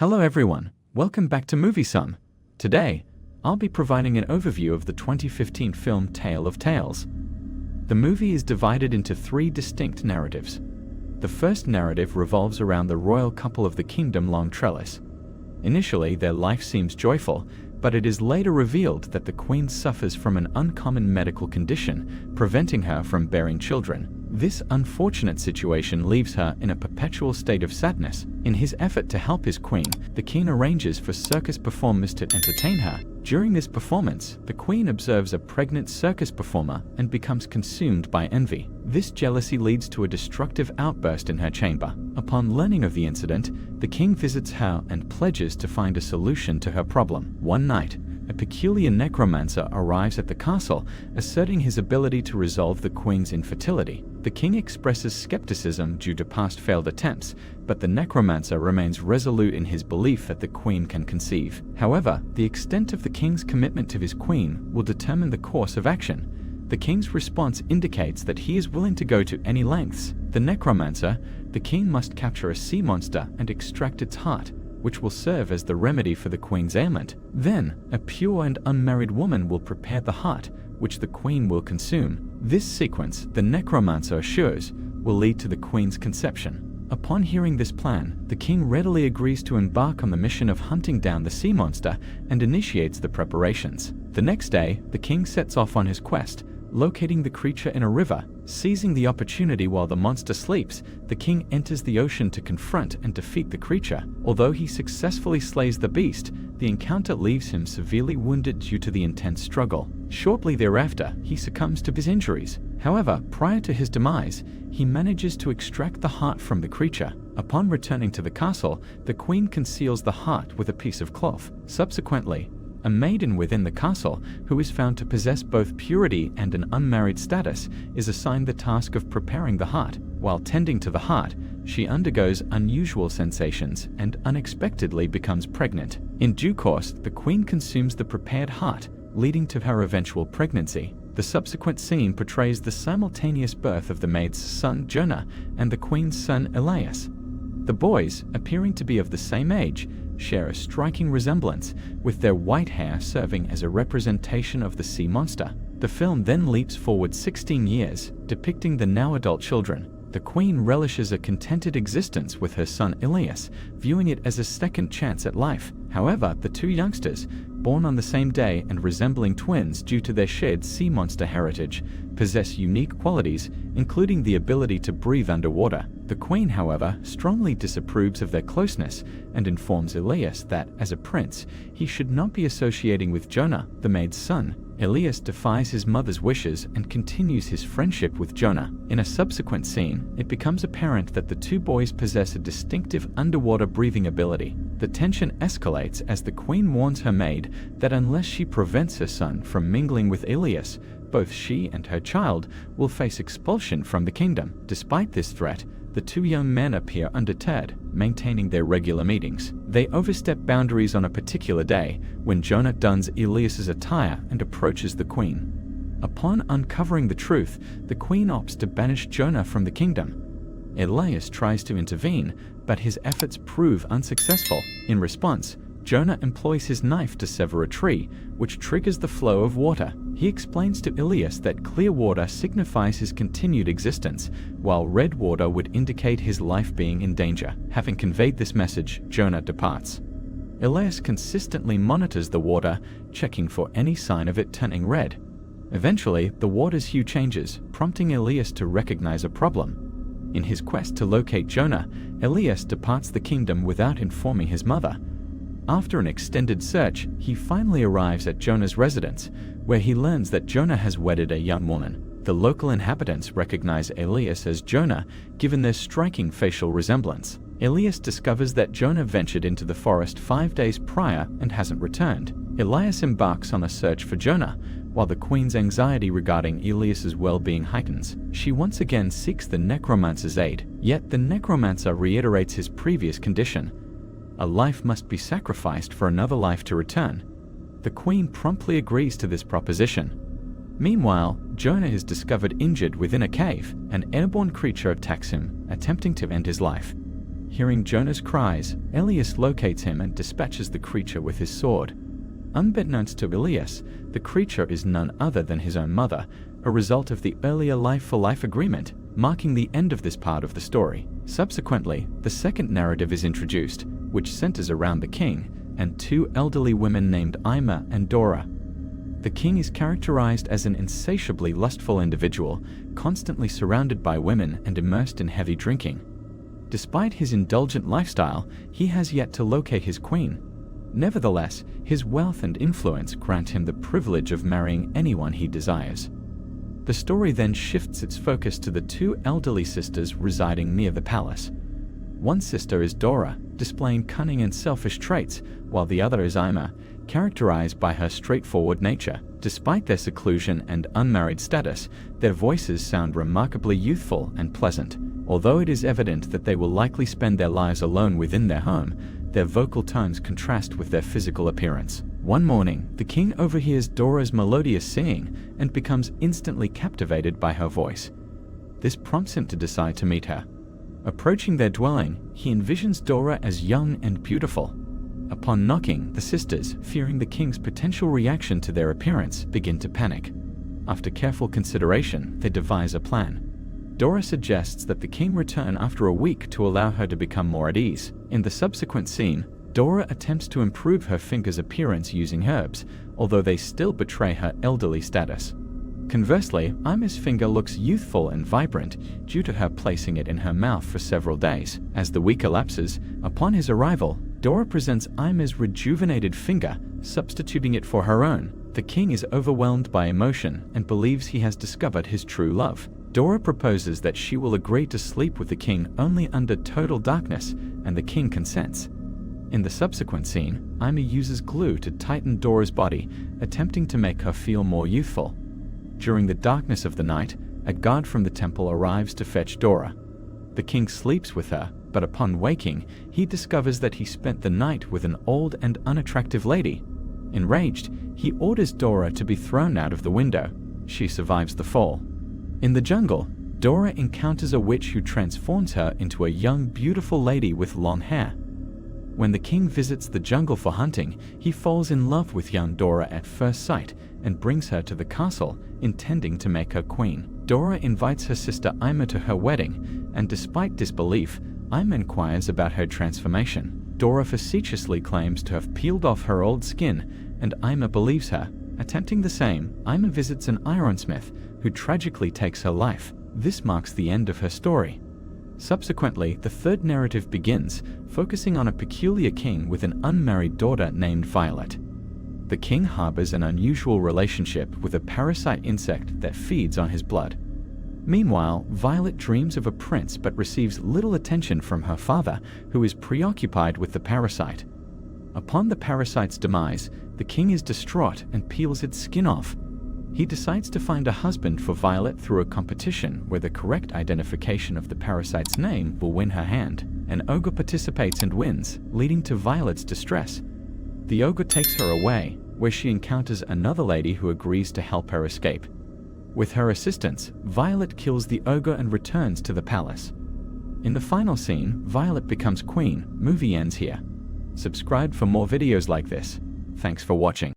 Hello everyone, welcome back to MovieSum. Today, I'll be providing an overview of the 2015 film Tale of Tales. The movie is divided into three distinct narratives. The first narrative revolves around the royal couple of the kingdom Long Trellis. Initially, their life seems joyful, but it is later revealed that the queen suffers from an uncommon medical condition, preventing her from bearing children. This unfortunate situation leaves her in a perpetual state of sadness. In his effort to help his queen, the king arranges for circus performers to entertain her. During this performance, the queen observes a pregnant circus performer and becomes consumed by envy. This jealousy leads to a destructive outburst in her chamber. Upon learning of the incident, the king visits her and pledges to find a solution to her problem. One night, a peculiar necromancer arrives at the castle, asserting his ability to resolve the queen's infertility. The king expresses skepticism due to past failed attempts, but the necromancer remains resolute in his belief that the queen can conceive. However, the extent of the king's commitment to his queen will determine the course of action. The king's response indicates that he is willing to go to any lengths. The necromancer, the king must capture a sea monster and extract its heart, which will serve as the remedy for the queen's ailment. Then, a pure and unmarried woman will prepare the heart, which the queen will consume. This sequence, the necromancer assures, will lead to the queen's conception. Upon hearing this plan, the king readily agrees to embark on the mission of hunting down the sea monster and initiates the preparations. The next day, the king sets off on his quest, locating the creature in a river. Seizing the opportunity while the monster sleeps, the king enters the ocean to confront and defeat the creature. Although he successfully slays the beast, the encounter leaves him severely wounded due to the intense struggle. Shortly thereafter, he succumbs to his injuries. However, prior to his demise, he manages to extract the heart from the creature. Upon returning to the castle, the queen conceals the heart with a piece of cloth. Subsequently, a maiden within the castle, who is found to possess both purity and an unmarried status, is assigned the task of preparing the heart. While tending to the heart, she undergoes unusual sensations and unexpectedly becomes pregnant. In due course, the queen consumes the prepared heart, leading to her eventual pregnancy. The subsequent scene portrays the simultaneous birth of the maid's son Jonah and the queen's son Elias. The boys, appearing to be of the same age, share a striking resemblance, with their white hair serving as a representation of the sea monster. The film then leaps forward 16 years, depicting the now adult children. The queen relishes a contented existence with her son Elias, viewing it as a second chance at life. However, the two youngsters, born on the same day and resembling twins due to their shared sea monster heritage, possess unique qualities, including the ability to breathe underwater. The queen, however, strongly disapproves of their closeness and informs Elias that, as a prince, he should not be associating with Jonah, the maid's son. Elias defies his mother's wishes and continues his friendship with Jonah. In a subsequent scene, it becomes apparent that the two boys possess a distinctive underwater breathing ability. The tension escalates as the queen warns her maid that unless she prevents her son from mingling with Elias, both she and her child will face expulsion from the kingdom. Despite this threat, the two young men appear undeterred, maintaining their regular meetings. They overstep boundaries on a particular day when Jonah dons Elias's attire and approaches the queen. Upon uncovering the truth, the queen opts to banish Jonah from the kingdom. Elias tries to intervene, but his efforts prove unsuccessful. In response, Jonah employs his knife to sever a tree, which triggers the flow of water. He explains to Elias that clear water signifies his continued existence, while red water would indicate his life being in danger. Having conveyed this message, Jonah departs. Elias consistently monitors the water, checking for any sign of it turning red. Eventually, the water's hue changes, prompting Elias to recognize a problem. In his quest to locate Jonah, Elias departs the kingdom without informing his mother. After an extended search, he finally arrives at Jonah's residence, where he learns that Jonah has wedded a young woman. The local inhabitants recognize Elias as Jonah, given their striking facial resemblance. Elias discovers that Jonah ventured into the forest 5 days prior and hasn't returned. Elias embarks on a search for Jonah, while the queen's anxiety regarding Elias's well-being heightens. She once again seeks the necromancer's aid, yet the necromancer reiterates his previous condition. A life must be sacrificed for another life to return. The queen promptly agrees to this proposition. Meanwhile, Jonah is discovered injured within a cave. An airborne creature attacks him, attempting to end his life. Hearing Jonah's cries, Elias locates him and dispatches the creature with his sword. Unbeknownst to Elias, the creature is none other than his own mother, a result of the earlier life-for-life agreement, marking the end of this part of the story. Subsequently, the second narrative is introduced, which centers around the king and two elderly women named Ima and Dora. The king is characterized as an insatiably lustful individual, constantly surrounded by women and immersed in heavy drinking. Despite his indulgent lifestyle, he has yet to locate his queen. Nevertheless, his wealth and influence grant him the privilege of marrying anyone he desires. The story then shifts its focus to the two elderly sisters residing near the palace. One sister is Dora, displaying cunning and selfish traits, while the other is Ima, characterized by her straightforward nature. Despite their seclusion and unmarried status, their voices sound remarkably youthful and pleasant. Although it is evident that they will likely spend their lives alone within their home, their vocal tones contrast with their physical appearance. One morning, the king overhears Dora's melodious singing and becomes instantly captivated by her voice. This prompts him to decide to meet her. Approaching their dwelling, he envisions Dora as young and beautiful. Upon knocking, the sisters, fearing the king's potential reaction to their appearance, begin to panic. After careful consideration, they devise a plan. Dora suggests that the king return after a week to allow her to become more at ease. In the subsequent scene, Dora attempts to improve her finger's appearance using herbs, although they still betray her elderly status. Conversely, Ima's finger looks youthful and vibrant due to her placing it in her mouth for several days. As the week elapses, upon his arrival, Dora presents Ima's rejuvenated finger, substituting it for her own. The king is overwhelmed by emotion and believes he has discovered his true love. Dora proposes that she will agree to sleep with the king only under total darkness, and the king consents. In the subsequent scene, Ima uses glue to tighten Dora's body, attempting to make her feel more youthful. During the darkness of the night, a guard from the temple arrives to fetch Dora. The king sleeps with her, but upon waking, he discovers that he spent the night with an old and unattractive lady. Enraged, he orders Dora to be thrown out of the window. She survives the fall. In the jungle, Dora encounters a witch who transforms her into a young, beautiful lady with long hair. When the king visits the jungle for hunting, he falls in love with young Dora at first sight and brings her to the castle, intending to make her queen. Dora invites her sister Ima to her wedding, and despite disbelief, Ima inquires about her transformation. Dora facetiously claims to have peeled off her old skin, and Ima believes her. Attempting the same, Ima visits an ironsmith, who tragically takes her life. This marks the end of her story. Subsequently, the third narrative begins, focusing on a peculiar king with an unmarried daughter named Violet. The king harbors an unusual relationship with a parasite insect that feeds on his blood. Meanwhile, Violet dreams of a prince but receives little attention from her father, who is preoccupied with the parasite. Upon the parasite's demise, the king is distraught and peels its skin off. He decides to find a husband for Violet through a competition where the correct identification of the parasite's name will win her hand. An ogre participates and wins, leading to Violet's distress. The ogre takes her away, where she encounters another lady who agrees to help her escape. With her assistance, Violet kills the ogre and returns to the palace. In the final scene, Violet becomes queen. Movie ends here. Subscribe for more videos like this. Thanks for watching.